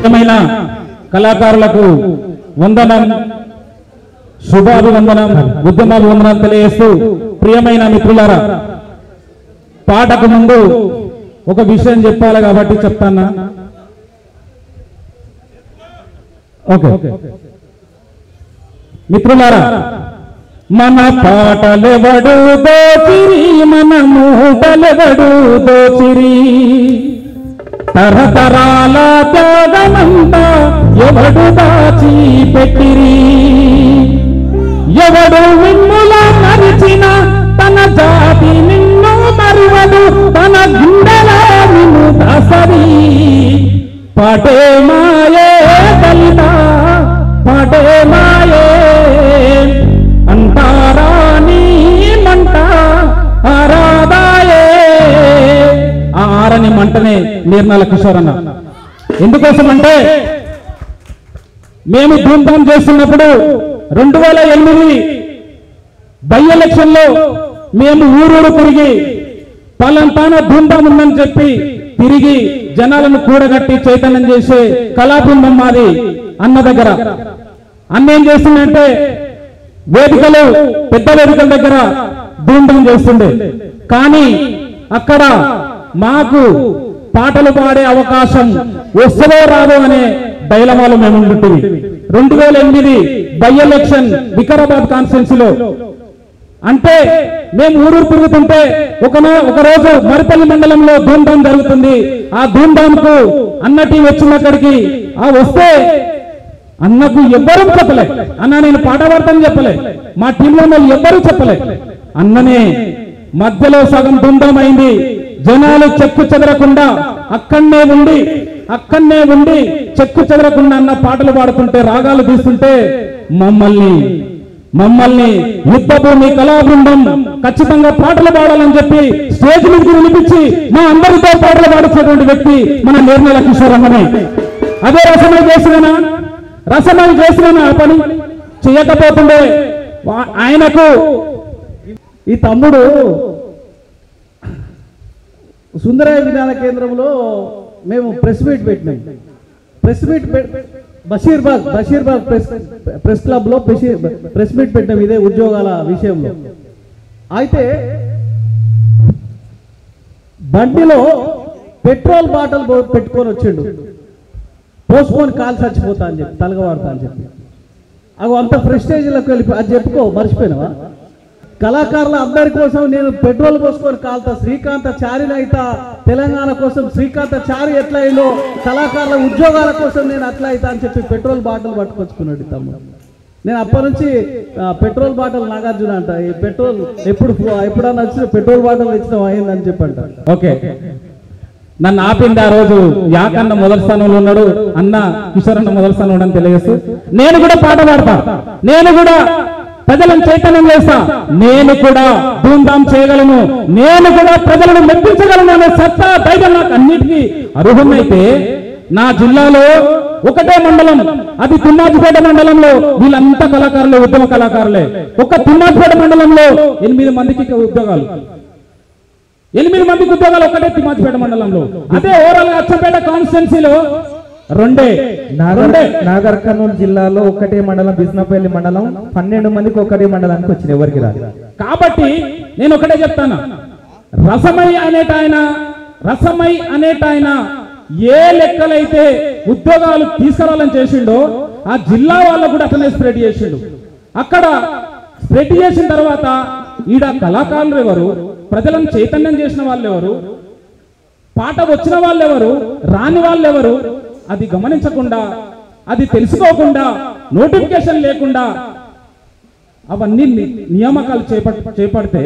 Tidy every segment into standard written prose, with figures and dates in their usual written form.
ప్రియమైన కళాకారులకు వందనం, శుభాభివందనం, ఉద్యమాభివందనం తెలియజేస్తూ ప్రియమైన మిత్రులారా, పాటకు ముందు ఒక విషయం చెప్పాలి కాబట్టి చెప్తానా. ఓకే మిత్రులారా, మన పాటలెవడు దోచిరి, మన మూటలెవడు దోచిరి, తరతరాల త్యాగమంతా ఎవడు దాచి పెట్టిరి, ఎవడు మిమ్ముల మరిచిన తన జాతి నిన్ను మరువదు, తన గుండెల నిన్ను దాసరి, పాటే మాయే దళిత పాటే మాయే అంటారా నీ మంట ఆరాదాయే. ఆ ఆరని మంటనే నిర్మల కిషోర్ అన్న. ఎందుకోసం అంటే మేము ధూమ్ధాం చేస్తున్నప్పుడు 2008 బై ఎలక్షన్ లో మేము ఊరూరు తిరిగి పలంతాన ధూమ్ధాం ఉందని చెప్పి తిరిగి జనాలను కూడగట్టి చైతన్యం చేసే కళాబృందం మాది అన్న దగ్గర. అన్న ఏం చేస్తుందంటే వేదికలు, పెద్ద వేదికల దగ్గర ధూమ్ధాం చేస్తుండే, కానీ అక్కడ మాకు పాటలు పాడే అవకాశం వస్తుందో రాదో అనే డైలమాలో మేము ఉంటుంది. 2008 బై ఎలక్షన్ వికారాబాద్ కాన్స్టిట్యున్సీలో అంటే మేము ఊరూరు తిరుగుతుంటే ఒక రోజు మరిపల్లి మండలంలో ధూమ్ధాం జరుగుతుంది. ఆ ధూమ్ధాం కు అన్న టీం వచ్చినక్కడికి వస్తే అన్నకు ఎవ్వరూ చెప్పలే, అన్న నేను పాట పాడతానని చెప్పలే, మా టీంలో ఎవ్వరూ చెప్పలే. అన్ననే మధ్యలో సగం ధూమ్ధాం అయింది. జనాలు చెక్కు చెదరకుండా అక్కడనే ఉండి చెక్కు చెదరకుండా అన్న పాటలు పాడుతుంటే, రాగాలు తీస్తుంటే మమ్మల్ని యుద్ధభూమి కళాబృందం ఖచ్చితంగా పాటలు పాడాలని చెప్పి స్టేజ్ మీద వినిపించి మా అందరితో పాటలు పాడుతున్నటువంటి వ్యక్తి మన నిర్మల కిషోర్ అన్ననే. అదే రసమై చేసిన పని చేయకపోతుండే ఆయనకు ఈ తమ్ముడు సుందరయ్య విజ్ఞాన కేంద్రంలో మేము ప్రెస్ మీట్ పెట్టినాం. బషీర్బాగ్ ప్రెస్ క్లబ్ లో ప్రెస్ మీట్ పెట్టినాం ఇదే ఉద్యోగాల విషయంలో. అయితే బండిలో పెట్రోల్ బాటిల్ పెట్టుకొని వచ్చిండు, పోసుకొని కాలు చచ్చిపోతా అని చెప్పి, తలగవాడతా అని చెప్పి. అవి అంత ప్రెస్టేజ్లోకి వెళ్ళి అది చెప్పుకో మర్చిపోయినావా? కళాకారుల అందరి కోసం నేను పెట్రోల్ పోసుకొని కాలుతా, శ్రీకాంత చారినైతా, తెలంగాణ కోసం శ్రీకాంత చారి ఎట్లా అయిందో కళాకారుల ఉద్యోగాల కోసం నేను అట్లా అవుతా అని చెప్పి పెట్రోల్ బాటిల్ పట్టుకొచ్చుకున్నాడు తమ్ముడు. నేను అప్పటి నుంచి పెట్రోల్ బాటిల్ నాగార్జున అంట, ఈ పెట్రోల్ ఎప్పుడన్నా వచ్చిన పెట్రోల్ బాటిల్ తెచ్చినాం అయిందని చెప్పంట. ఓకే, నన్ను ఆపింది ఆ రోజు యాకన్న మొదటి స్థానంలో ఉన్నాడు, అన్న కిషోర్ అన్న మొదటి స్థానంలో ఉన్నాడని తెలియజేస్తూ నేను కూడా పాట పాడతా, నేను కూడా ప్రజలను చైతన్యం చేస్తా, నేను కూడా ధూమ్ధాం చేయగలను, నేను కూడా ప్రజలను మెప్పించగలను అనే సత్తా ధైర్యం నాకు అన్నిటికీ అర్హున్నైతే నా జిల్లాలో ఒకటే మండలం, అది తిమ్మాజిపేట మండలంలో వీళ్ళంతా కళాకారులే, ఉద్యమ కళాకారులే. ఒక తిమ్మాజిపేట మండలంలో 8 మందికి ఉద్యోగాలు, 8 మందికి ఉద్యోగాలు ఒకటే తిమ్మాజిపేట మండలంలో. అదే ఓవరాల్ అచ్చంపేట కాన్స్టిట్యున్సీలో నాగర్ కర్నూలు జిల్లాలో ఒకటే మండలం, బిస్నపల్లి మండలం 12 మందికి ఒకటే మండలానికి వచ్చింది, ఎవరికి రాదు. కాబట్టి నేను ఒకటే చెప్తాను, రసమై అనేటాయన ఏ లెక్కలైతే ఉద్యోగాలు తీసుకురావాలని చేసిండో ఆ జిల్లా వాళ్ళకు కూడా అతనే స్ప్రెడ్ చేసిండు. అక్కడ స్ప్రెడ్ చేసిన తర్వాత ఈడ కళాకారులు ఎవరు, ప్రజలను చైతన్యం చేసిన వాళ్ళు ఎవరు, పాట వచ్చిన వాళ్ళు ఎవరు, రాని వాళ్ళు ఎవరు, అది గమనించకుండా, అది తెలుసుకోకుండా, నోటిఫికేషన్ లేకుండా అవన్నీ నియామకాలు చేపడితే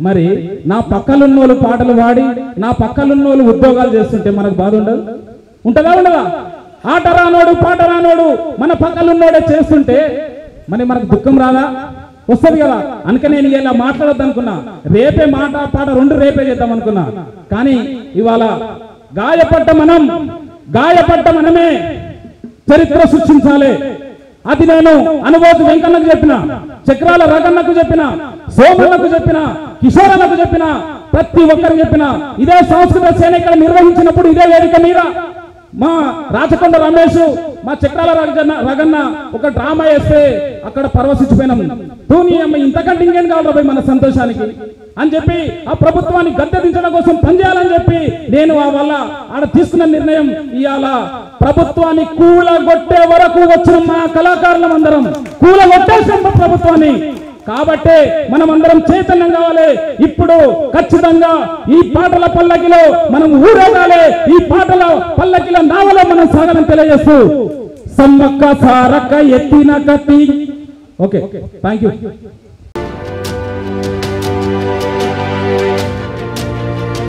మరి నా పక్కలున్నోళ్ళు పాటలు పాడి నా పక్కలున్నోళ్ళు ఉద్యోగాలు చేస్తుంటే మనకు బాధ ఉంటుందా? ఉండదా? ఆట రానోడు పాట రానోడు మన పక్కలున్నోడే చేస్తుంటే మరి మనకు దుఃఖం రాదా? వస్తుంది కదా. అందుకనే నేను ఇలా మాట్లాడొద్దు అనుకున్నా, రేపే మాట పాట 2 రేపే చేద్దాం అనుకున్నా. కానీ ఇవాళ గాయపడ్డ మనమే చరిత్ర సృష్టించాలి. అది నేను అనుభూతి వెంకన్నకు చెప్పిన, చక్రాల రగన్నకు చెప్పిన, సోమన్నకు చెప్పిన, కిషోరన్నకు చెప్పిన, ప్రతి ఒక్కరికి చెప్పిన. ఇదే సంస్కృత సేన ఇక్కడ నిర్వహించినప్పుడు ఇదే వేదిక మీద మా రాచకొండ రమేష్ మా చక్రాల రగన్న ఒక డ్రామా వేస్తే అక్కడ పరవశించిపోయినాం. తూని అమ్మ ఇంతకంటే ఇంకేం కావాలి మన సంతోషానికి అని చెప్పి ఆ ప్రభుత్వాన్ని గద్దెదించడం కోసం పనిచేయాలని చెప్పి నేను ఆ వల్ల ఆడ తీసుకున్న నిర్ణయం ఇవాళ ప్రభుత్వాన్ని కూలగొట్టే వరకు వచ్చిన మా కళాకారులం అందరం కూలగొట్టేసాం ప్రభుత్వాన్ని. కాబట్టే మనం అందరం చైతన్యం కావాలి. ఇప్పుడు ఖచ్చితంగా ఈ పాటల పల్లకిలో మనం ఊరేగాలి. ఈ పాటల పల్లకిల నావలో మనం సాగాలని తెలియజేస్తూ సమ్మక్క సారక్క ఎత్తిన కత్తి. Okay, thank you.